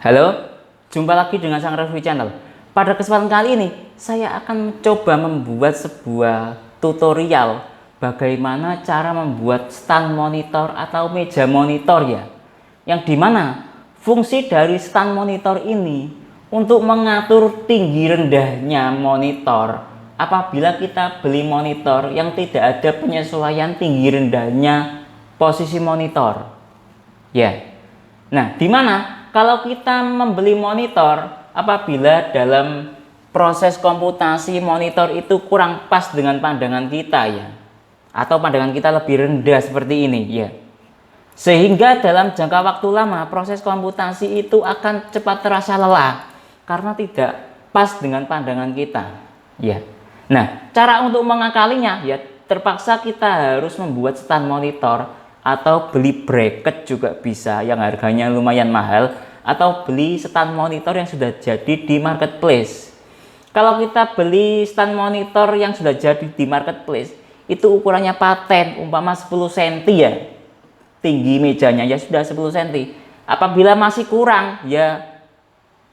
Halo, jumpa lagi dengan Sang Review Channel. Pada kesempatan kali ini, saya akan mencoba membuat sebuah tutorial bagaimana cara membuat stand monitor atau meja monitor ya. Yang dimana fungsi dari stand monitor ini untuk mengatur tinggi rendahnya monitor apabila kita beli monitor yang tidak ada penyesuaian tinggi rendahnya posisi monitor. Ya. Nah, dimana kalau kita membeli monitor apabila dalam proses komputasi monitor itu kurang pas dengan pandangan kita ya, atau pandangan kita lebih rendah seperti ini ya, sehingga dalam jangka waktu lama proses komputasi itu akan cepat terasa lelah karena tidak pas dengan pandangan kita ya. Nah, cara untuk mengakalinya ya terpaksa kita harus membuat stand monitor atau beli bracket juga bisa yang harganya lumayan mahal, atau beli stand monitor yang sudah jadi di marketplace. Kalau kita beli stand monitor yang sudah jadi di marketplace itu ukurannya paten, umpama 10 cm ya, tinggi mejanya ya sudah 10 cm. Apabila masih kurang ya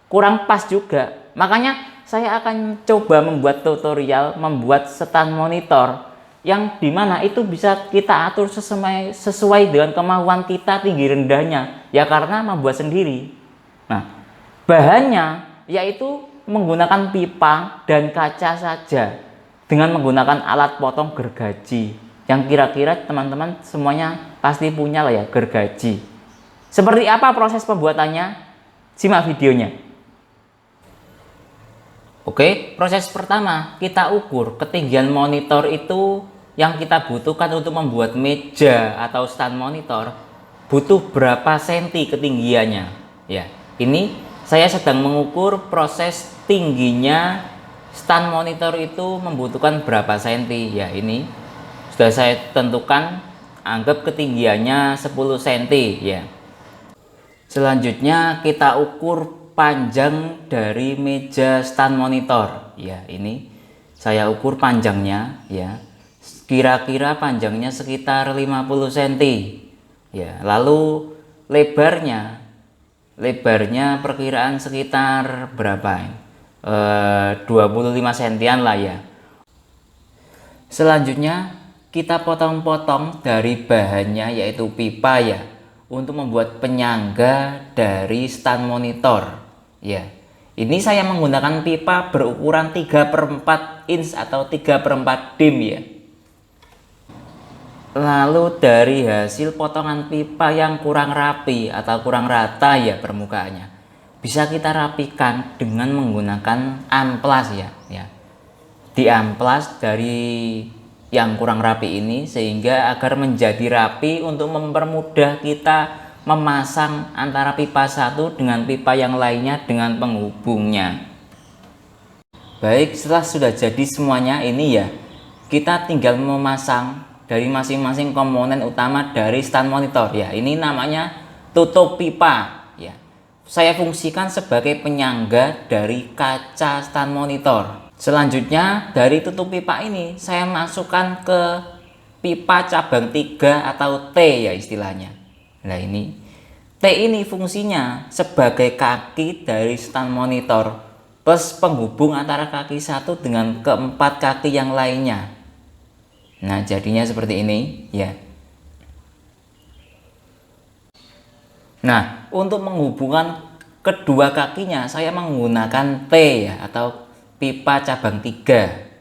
kurang pas juga, makanya saya akan coba membuat tutorial membuat stand monitor yang dimana itu bisa kita atur sesuai dengan kemauan kita tinggi rendahnya ya, karena membuat sendiri. Nah, bahannya yaitu menggunakan pipa dan kaca saja dengan menggunakan alat potong gergaji yang kira-kira teman-teman semuanya pasti punya lah ya, gergaji. Seperti apa proses pembuatannya? Simak videonya. Oke, proses pertama kita ukur ketinggian monitor itu. Yang kita butuhkan untuk membuat meja atau stand monitor butuh berapa senti ketinggiannya ya. Ini saya sedang mengukur proses tingginya stand monitor itu membutuhkan berapa senti ya. Ini sudah saya tentukan, anggap ketinggiannya 10 cm ya. Selanjutnya kita ukur panjang dari meja stand monitor ya. Ini saya ukur panjangnya ya, kira-kira panjangnya sekitar 50 cm ya. Lalu lebarnya perkiraan sekitar berapa, 25 cm lah ya. Selanjutnya kita potong-potong dari bahannya yaitu pipa ya, untuk membuat penyangga dari stand monitor ya. Ini saya menggunakan pipa berukuran 3/4 inch atau 3/4 dim ya. Lalu dari hasil potongan pipa yang kurang rapi atau kurang rata ya permukaannya, bisa kita rapikan dengan menggunakan amplas ya. Diamplas dari yang kurang rapi ini sehingga agar menjadi rapi untuk mempermudah kita memasang antara pipa satu dengan pipa yang lainnya dengan penghubungnya. Baik, setelah sudah jadi semuanya ini ya, kita tinggal memasang dari masing-masing komponen utama dari stand monitor ya. Ini namanya tutup pipa ya. Saya fungsikan sebagai penyangga dari kaca stand monitor. Selanjutnya dari tutup pipa ini saya masukkan ke pipa cabang 3 atau T ya istilahnya. Nah, ini T ini fungsinya sebagai kaki dari stand monitor plus penghubung antara kaki satu dengan keempat kaki yang lainnya. Nah, jadinya seperti ini ya. Nah, untuk menghubungkan kedua kakinya saya menggunakan T ya, atau pipa cabang 3.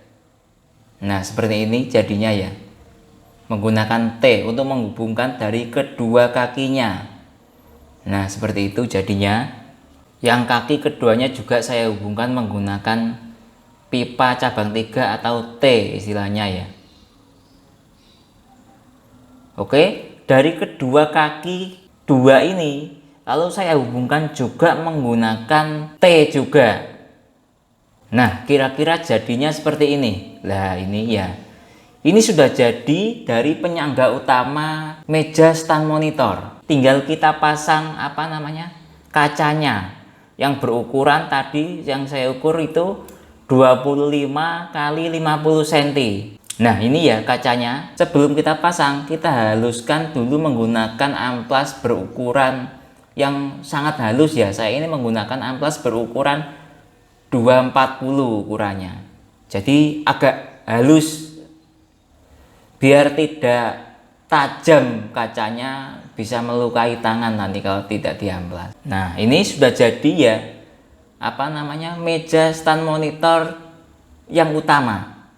Nah, seperti ini jadinya ya. Menggunakan T untuk menghubungkan dari kedua kakinya. Nah, seperti itu jadinya. Yang kaki keduanya juga saya hubungkan menggunakan pipa cabang 3 atau T istilahnya ya. Oke, dari kedua kaki dua ini lalu saya hubungkan juga menggunakan T juga. Nah, kira-kira jadinya seperti ini. Nah, ini ya. Ini sudah jadi dari penyangga utama meja stand monitor. Tinggal kita pasang kacanya yang berukuran tadi yang saya ukur itu 25 kali 50 cm. Nah, ini ya kacanya. Sebelum kita pasang, kita haluskan dulu menggunakan amplas berukuran yang sangat halus ya. Saya ini menggunakan amplas berukuran 240 ukurannya. Jadi agak halus biar tidak tajam kacanya, bisa melukai tangan nanti kalau tidak diamplas. Nah, ini sudah jadi ya meja stand monitor yang utama.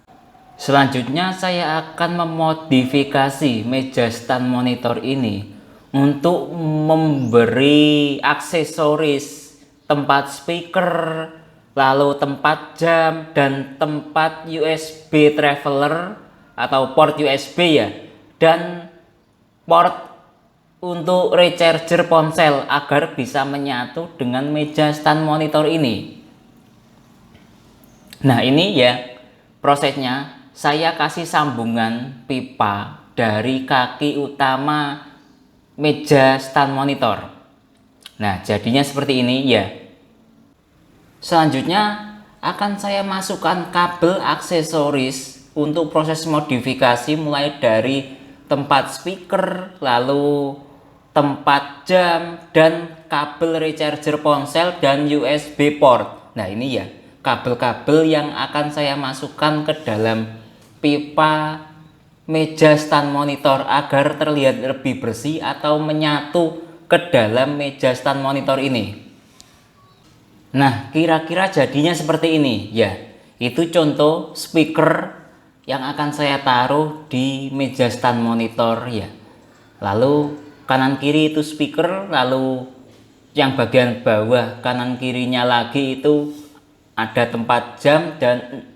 Selanjutnya saya akan memodifikasi meja stand monitor ini untuk memberi aksesoris tempat speaker, lalu tempat jam, dan tempat USB traveler atau port USB ya, dan port untuk recharger ponsel agar bisa menyatu dengan meja stand monitor ini. Nah, ini ya prosesnya. Saya kasih sambungan pipa dari kaki utama meja stand monitor. Nah, jadinya seperti ini ya. Selanjutnya akan saya masukkan kabel aksesoris untuk proses modifikasi, mulai dari tempat speaker, lalu tempat jam, dan kabel recharger ponsel dan USB port. Nah, ini ya kabel-kabel yang akan saya masukkan ke dalam pipa meja stand monitor agar terlihat lebih bersih atau menyatu ke dalam meja stand monitor ini. Nah, kira-kira jadinya seperti ini ya. Itu contoh speaker yang akan saya taruh di meja stand monitor ya. Lalu kanan kiri itu speaker, lalu yang bagian bawah kanan kirinya lagi itu ada tempat jam dan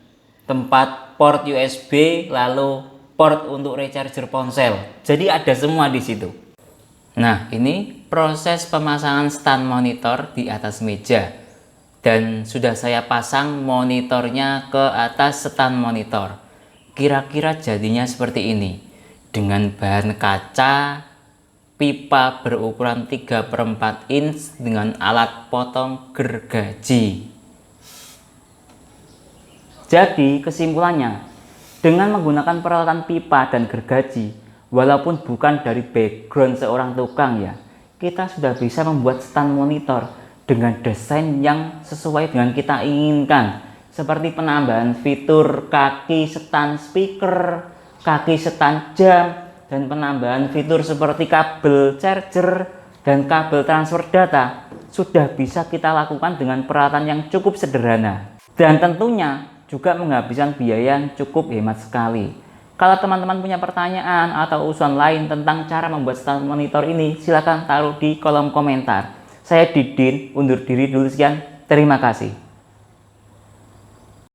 tempat port USB, lalu port untuk recharger ponsel. Jadi ada semua di situ. Nah, ini proses pemasangan stand monitor di atas meja, dan sudah saya pasang monitornya ke atas stand monitor. Kira-kira jadinya seperti ini, dengan bahan kaca, pipa berukuran 3/4 inch dengan alat potong gergaji. Jadi kesimpulannya, dengan menggunakan peralatan pipa dan gergaji, walaupun bukan dari background seorang tukang ya, kita sudah bisa membuat stand monitor dengan desain yang sesuai dengan kita inginkan, seperti penambahan fitur kaki stand speaker, kaki stand jam, dan penambahan fitur seperti kabel charger dan kabel transfer data sudah bisa kita lakukan dengan peralatan yang cukup sederhana, dan tentunya juga menghabiskan biaya yang cukup hemat sekali. Kalau teman-teman punya pertanyaan atau usulan lain tentang cara membuat stand monitor ini, silahkan taruh di kolom komentar. Saya Didin, undur diri dulu sekian. Terima kasih.